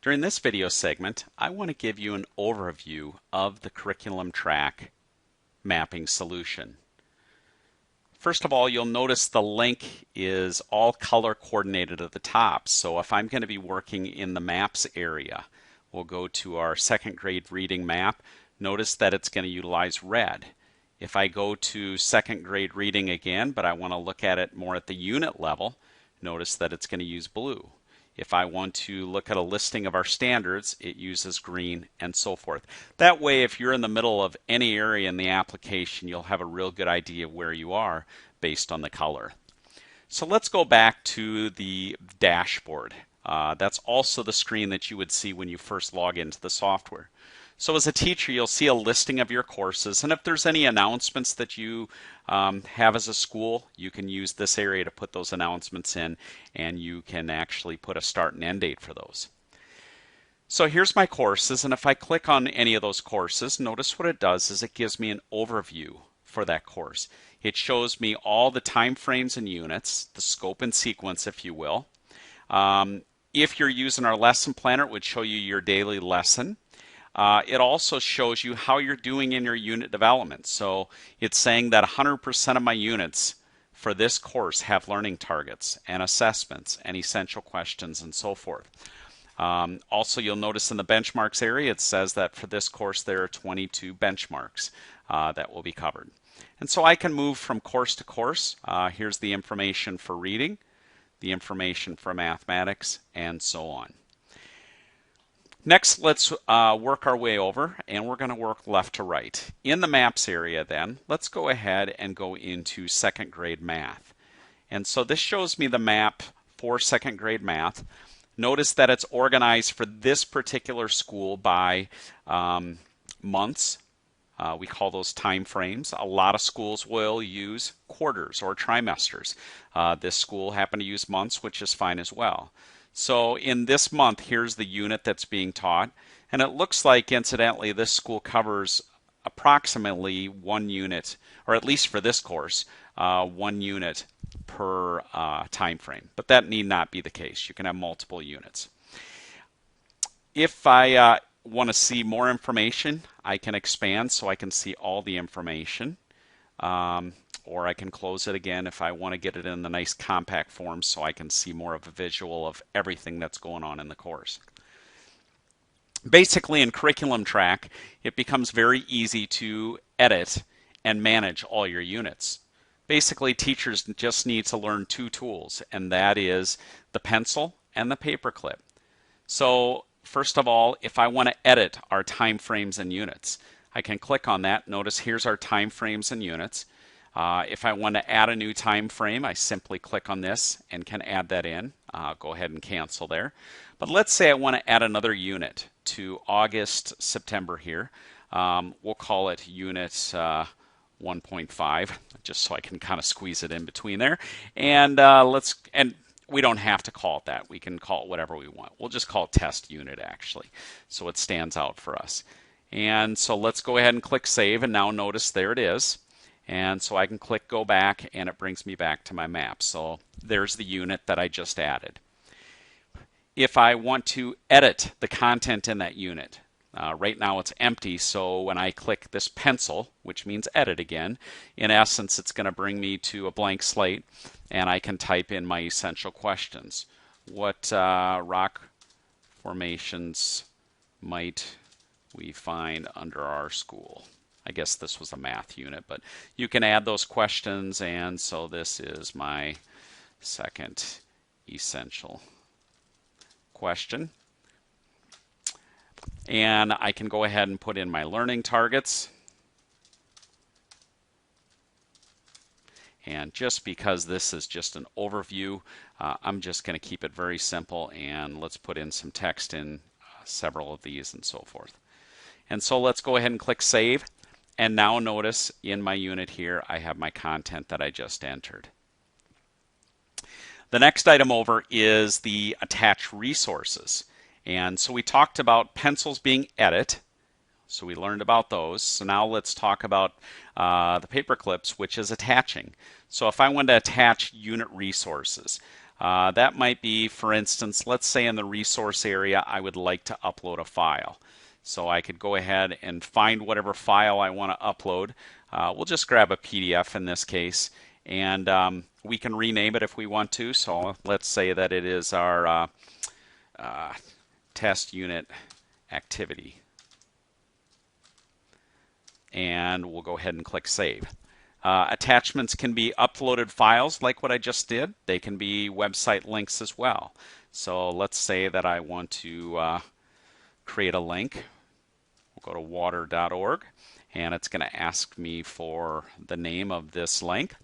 During this video segment, I want to give you an overview of the Curriculum Trak mapping solution. First of all, you'll notice the link is all color coordinated at the top. So if I'm going to be working in the maps area, we'll go to our second grade reading map. Notice that it's going to utilize red. If I go to second grade reading again, but I want to look at it more at the unit level, notice that it's going to use blue. If I want to look at a listing of our standards, it uses green and so forth. That way, if you're in the middle of any area in the application, you'll have a real good idea of where you are based on the color. So let's go back to the dashboard. That's also the screen that you would see when you first log into the software. So as a teacher, you'll see a listing of your courses, and if there's any announcements that you have as a school, you can use this area to put those announcements in, and you can actually put a start and end date for those. So here's my courses, and if I click on any of those courses, notice what it does is it gives me an overview for that course. It shows me all the time frames and units, the scope and sequence, if you will. If you're using our lesson planner, it would show you your daily lesson. It also shows you how you're doing in your unit development. So it's saying that 100% of my units for this course have learning targets and assessments and essential questions and so forth. Also, you'll notice in the benchmarks area, it says that for this course there are 22 benchmarks that will be covered. And so I can move from course to course. Here's the information for reading, the information for mathematics, and so on. Next, let's work our way over, and we're going to work left to right. In the maps area then, let's go ahead and go into second grade math. And so this shows me the map for second grade math. Notice that it's organized for this particular school by months. We call those time frames. A lot of schools will use quarters or trimesters. This school happened to use months, which is fine as well. So in this month, here's the unit that's being taught. And it looks like, incidentally, this school covers approximately 1 unit, or at least for this course, 1 unit per time frame. But that need not be the case. You can have multiple units. If I want to see more information, I can expand so I can see all the information. Or I can close it again if I want to get it in the nice compact form so I can see more of a visual of everything that's going on in the course. Basically, in Curriculum Trak, it becomes very easy to edit and manage all your units. Basically, teachers just need to learn 2 tools, and that is the pencil and the paperclip. So first of all, if I want to edit our time frames and units, I can click on that. Notice here's our time frames and units. If I want to add a new time frame, I simply click on this and can add that in. Go ahead and cancel there. But let's say I want to add another unit to August, September here. We'll call it unit 1.5, just so I can kind of squeeze it in between there. And we don't have to call it that. We can call it whatever we want. We'll just call it test unit actually, so it stands out for us. And so let's go ahead and click save, and now notice there it is. And so I can click go back, and it brings me back to my map. So there's the unit that I just added. If I want to edit the content in that unit, right now it's empty, so when I click this pencil, which means edit again, in essence it's going to bring me to a blank slate, and I can type in my essential questions. What rock formations might we find under our school? I guess this was a math unit, but you can add those questions, and so this is my second essential question. And I can go ahead and put in my learning targets. And just because this is just an overview, I'm just going to keep it very simple, and let's put in some text in several of these and so forth. And so let's go ahead and click save. And now notice in my unit here, I have my content that I just entered. The next item over is the attached resources. And so we talked about pencils being edit. So we learned about those. So now let's talk about the paper clips, which is attaching. So if I want to attach unit resources, That might be, for instance, let's say in the resource area, I would like to upload a file. So I could go ahead and find whatever file I want to upload. We'll just grab a PDF in this case, and we can rename it if we want to. So let's say that it is our test unit activity. And we'll go ahead and click Save. Attachments can be uploaded files like what I just did. They can be website links as well. So let's say that I want to create a link. We'll go to water.org, and it's going to ask me for the name of this link.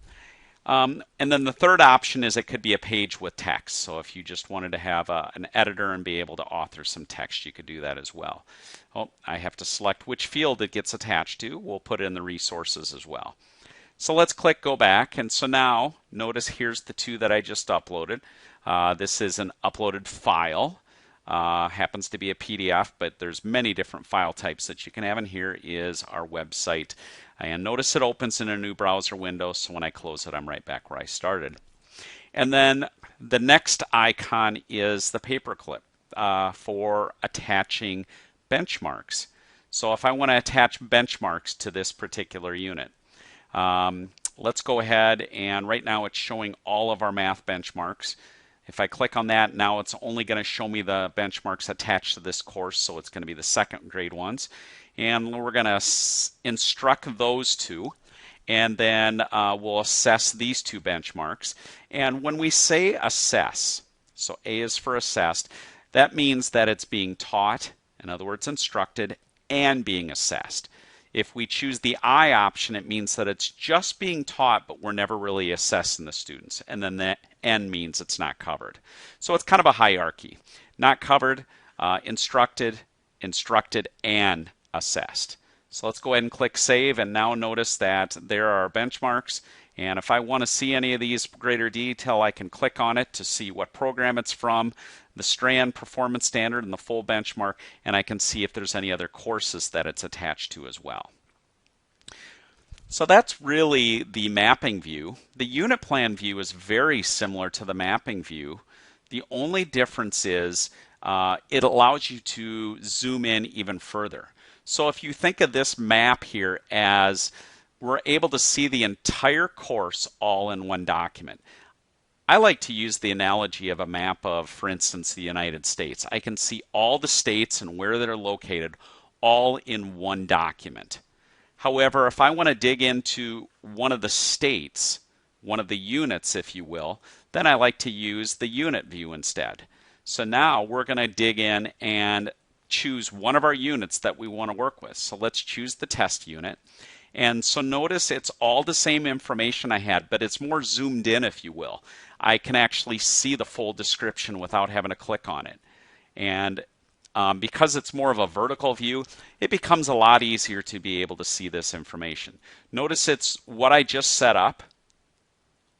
And then the third option is it could be a page with text. So if you just wanted to have an editor and be able to author some text, you could do that as well. Oh, I have to select which field it gets attached to. We'll put it in the resources as well. So let's click go back, and so now notice here's the two that I just uploaded. This is an uploaded file. Happens to be a PDF, but there's many different file types that you can have, and here is our website. And notice it opens in a new browser window, so when I close it, I'm right back where I started. And then the next icon is the paperclip for attaching benchmarks. So if I want to attach benchmarks to this particular unit, let's go ahead, and right now it's showing all of our math benchmarks. If I click on that, now it's only going to show me the benchmarks attached to this course, so it's going to be the second grade ones. And we're going to instruct those two, and then we'll assess these two benchmarks. And when we say assess, so A is for assessed, that means that it's being taught, in other words instructed, and being assessed. If we choose the I option, it means that it's just being taught, but we're never really assessing the students. And then the N means it's not covered. So it's kind of a hierarchy. Not covered, instructed, instructed, and assessed. So let's go ahead and click Save, and now notice that there are our benchmarks. And if I want to see any of these in greater detail, I can click on it to see what program it's from, the Strand Performance Standard, and the full benchmark, and I can see if there's any other courses that it's attached to as well. So that's really the mapping view. The unit plan view is very similar to the mapping view. The only difference is it allows you to zoom in even further. So if you think of this map here as we're able to see the entire course all in one document. I like to use the analogy of a map of, for instance, the United States. I can see all the states and where they're located all in one document. However, if I want to dig into one of the states, one of the units, if you will, then I like to use the unit view instead. So now we're going to dig in and choose one of our units that we want to work with. So let's choose the test unit. And so notice it's all the same information I had, but it's more zoomed in, if you will. I can actually see the full description without having to click on it. And because it's more of a vertical view, it becomes a lot easier to be able to see this information. Notice it's what I just set up,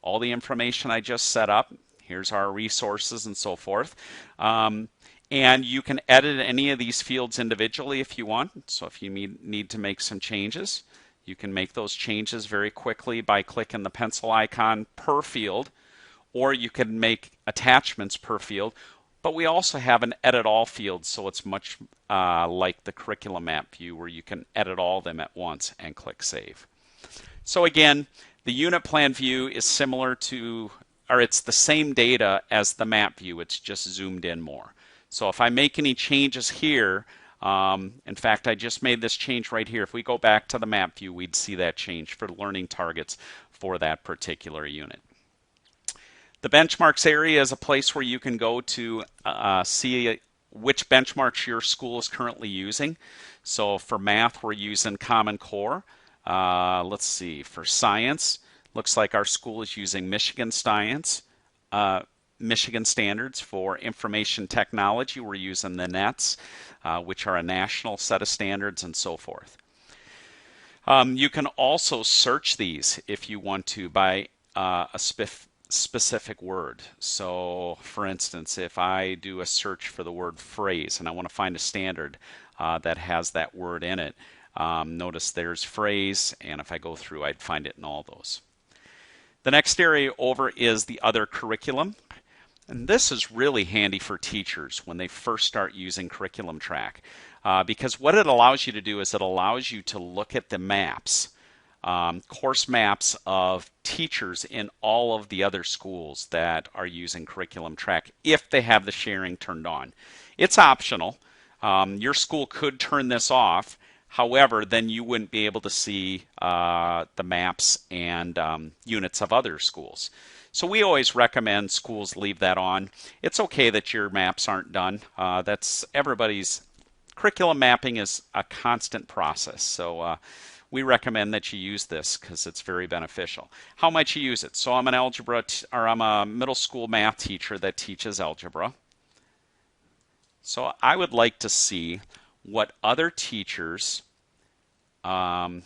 all the information I just set up. Here's our resources and so forth. And you can edit any of these fields individually if you want. So if you need to make some changes, you can make those changes very quickly by clicking the pencil icon per field, or you can make attachments per field. But we also have an edit all field, so it's much like the curriculum map view where you can edit all of them at once and click Save. So again, the unit plan view is similar to, or it's the same data as the map view, it's just zoomed in more. So if I make any changes here, in fact, I just made this change right here. If we go back to the map view, we'd see that change for learning targets for that particular unit. The benchmarks area is a place where you can go to see which benchmarks your school is currently using. So for math, we're using Common Core. Let's see, for science, looks like our school is using Michigan Science. Michigan Standards. For information technology, we're using the NETs, which are a national set of standards, and so forth. You can also search these if you want to by a specific word. So for instance, if I do a search for the word phrase and I want to find a standard that has that word in it, notice there's phrase, and if I go through, I'd find it in all those. The next area over is the other curriculum. And this is really handy for teachers when they first start using Curriculum Trak, because what it allows you to do is it allows you to look at the maps, course maps of teachers in all of the other schools that are using Curriculum Trak if they have the sharing turned on. It's optional. Your school could turn this off. However, then you wouldn't be able to see the maps and units of other schools. So we always recommend schools leave that on. It's okay that your maps aren't done. That's everybody's curriculum mapping is a constant process. So we recommend that you use this because it's very beneficial. How might you use it? So I'm an I'm a middle school math teacher that teaches algebra. So I would like to see what other teachers in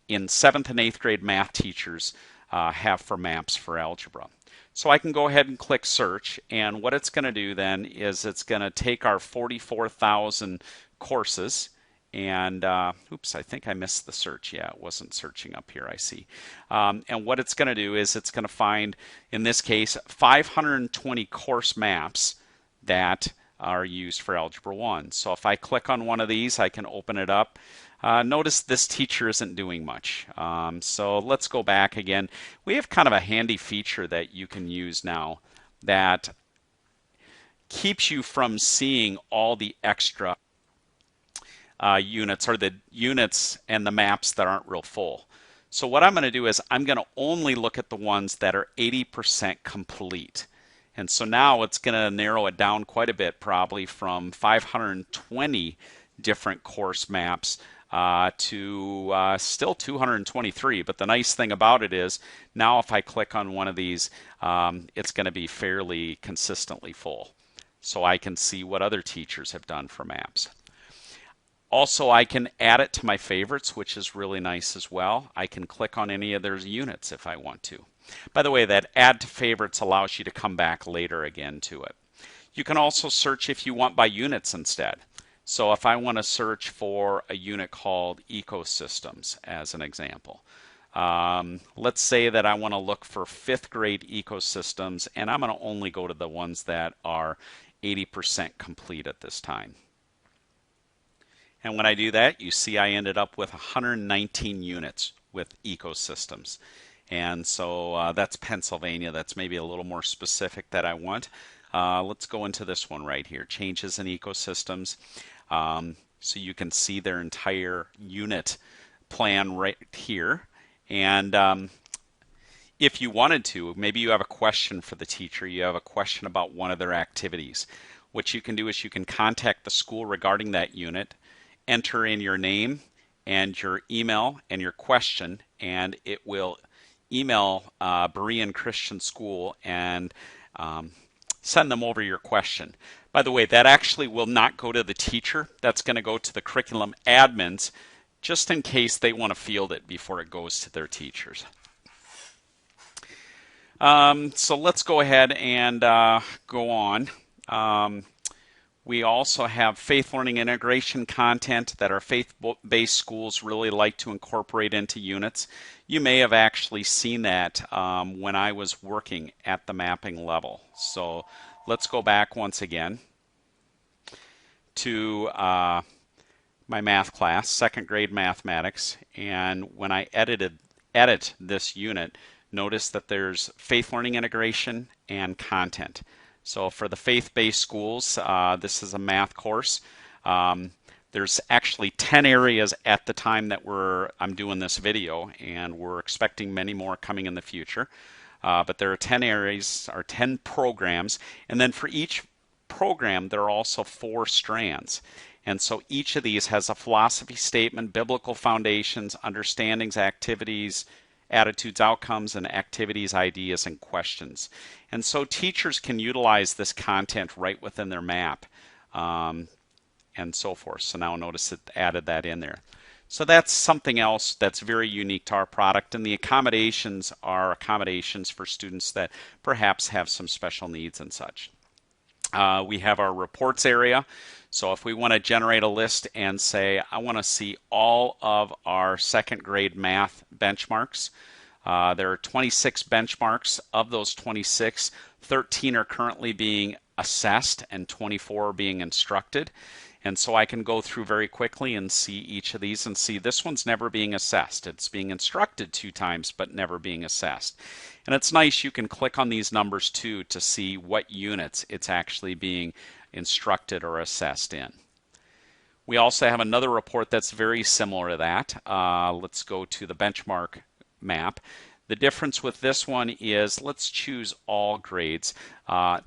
7th and 8th grade math teachers have for maps for algebra. So I can go ahead and click search, and what it's going to do then is it's going to take our 44,000 courses and oops, I think I missed the search. Yeah, it wasn't searching up here, I see. And what it's going to do is it's going to find, in this case, 520 course maps that are used for Algebra 1. So if I click on one of these, I can open it up. Notice this teacher isn't doing much. So let's go back again. We have kind of a handy feature that you can use now that keeps you from seeing all the extra units, or the units and the maps that aren't real full. So what I'm going to do is I'm going to only look at the ones that are 80% complete. And so now it's going to narrow it down quite a bit, probably from 520 different course maps to still 223. But the nice thing about it is now if I click on one of these, it's going to be fairly consistently full. So I can see what other teachers have done for maps. Also, I can add it to my favorites, which is really nice as well. I can click on any of their units if I want to. By the way, that add to favorites allows you to come back later again to it. You can also search if you want by units instead. So if I want to search for a unit called ecosystems as an example, let's say that I want to look for 5th grade ecosystems, and I'm going to only go to the ones that are 80% complete at this time. And when I do that, you see I ended up with 119 units with ecosystems. And so that's Pennsylvania. That's maybe a little more specific that I want. Let's go into this one right here, changes in ecosystems. So you can see their entire unit plan right here. And if you wanted to, maybe you have a question for the teacher, you have a question about one of their activities. What you can do is you can contact the school regarding that unit, enter in your name and your email and your question, and it will email Berean Christian School and send them over your question. By the way, that actually will not go to the teacher. That's going to go to the curriculum admins, just in case they want to field it before it goes to their teachers. So let's go ahead and go on. We also have faith learning integration content that our faith-based schools really like to incorporate into units. You may have actually seen that when I was working at the mapping level. So let's go back once again to my math class, 2nd grade mathematics. And when I edit this unit, notice that there's faith learning integration and content. So for the faith-based schools, this is a math course. There's actually 10 areas at the time that I'm doing this video, and we're expecting many more coming in the future. But there are 10 areas, or 10 programs, and then for each program there are also 4 strands. And so each of these has a philosophy statement, biblical foundations, understandings, activities, attitudes, outcomes, and activities, ideas, and questions. And so teachers can utilize this content right within their map and so forth. So now notice it added that in there. So that's something else that's very unique to our product. And the accommodations are accommodations for students that perhaps have some special needs and such. We have our reports area. So if we want to generate a list and say, I want to see all of our 2nd grade math benchmarks, there are 26 benchmarks. Of those 26, 13 are currently being assessed and 24 are being instructed. And so I can go through very quickly and see each of these and see this one's never being assessed. It's being instructed 2 times but never being assessed. And it's nice, you can click on these numbers too to see what units it's actually being instructed or assessed in. We also have another report that's very similar to that. Let's go to the benchmark map. The difference with this one is, let's choose all grades.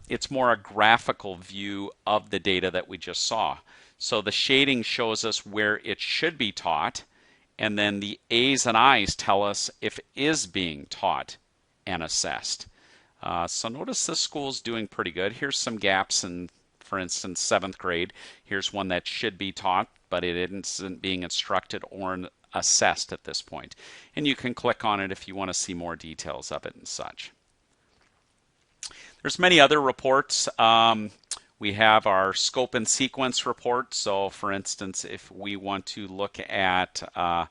It's more a graphical view of the data that we just saw. So the shading shows us where it should be taught, and then the A's and I's tell us if it is being taught and assessed. So notice this school's doing pretty good. Here's some gaps in, for instance, 7th grade. Here's one that should be taught, but it isn't being instructed or assessed at this point. And you can click on it if you want to see more details of it and such. There's many other reports. We have our scope and sequence report. So for instance, if we want to look at, I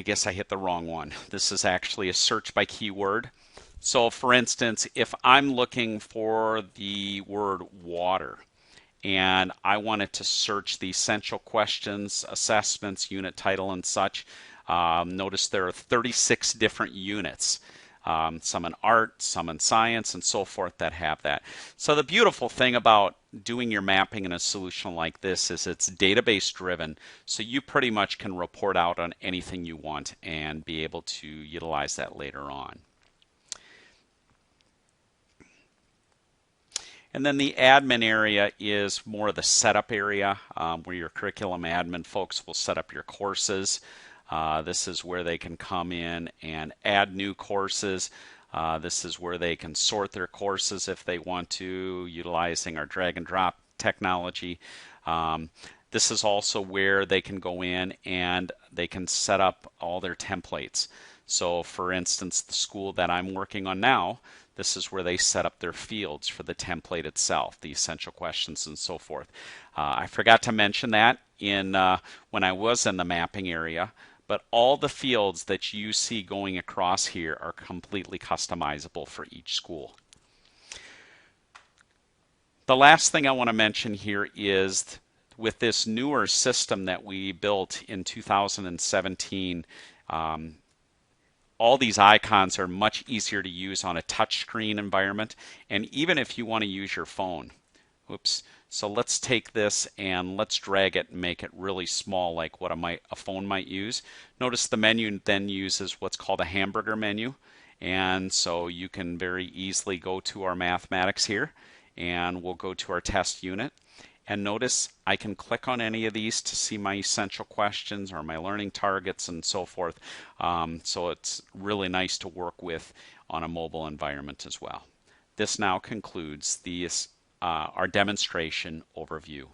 guess I hit the wrong one. This is actually a search by keyword. So for instance, if I'm looking for the word water, and I wanted to search the essential questions, assessments, unit title, and such. Notice there are 36 different units, some in art, some in science, and so forth that have that. So the beautiful thing about doing your mapping in a solution like this is it's database driven, so you pretty much can report out on anything you want and be able to utilize that later on. And then the admin area is more of the setup area where your curriculum admin folks will set up your courses. This is where they can come in and add new courses. This is where they can sort their courses if they want to, utilizing our drag and drop technology. This is also where they can go in and they can set up all their templates. So for instance, the school that I'm working on now, this is where they set up their fields for the template itself, the essential questions and so forth. I forgot to mention that when I was in the mapping area, but all the fields that you see going across here are completely customizable for each school. The last thing I want to mention here is with this newer system that we built in 2017, all these icons are much easier to use on a touchscreen environment, and even if you want to use your phone. Oops. So let's take this and let's drag it and make it really small, like what a phone might use. Notice the menu then uses what's called a hamburger menu, and so you can very easily go to our mathematics here, and we'll go to our test unit. And notice I can click on any of these to see my essential questions or my learning targets and so forth. So it's really nice to work with on a mobile environment as well. This now concludes our demonstration overview.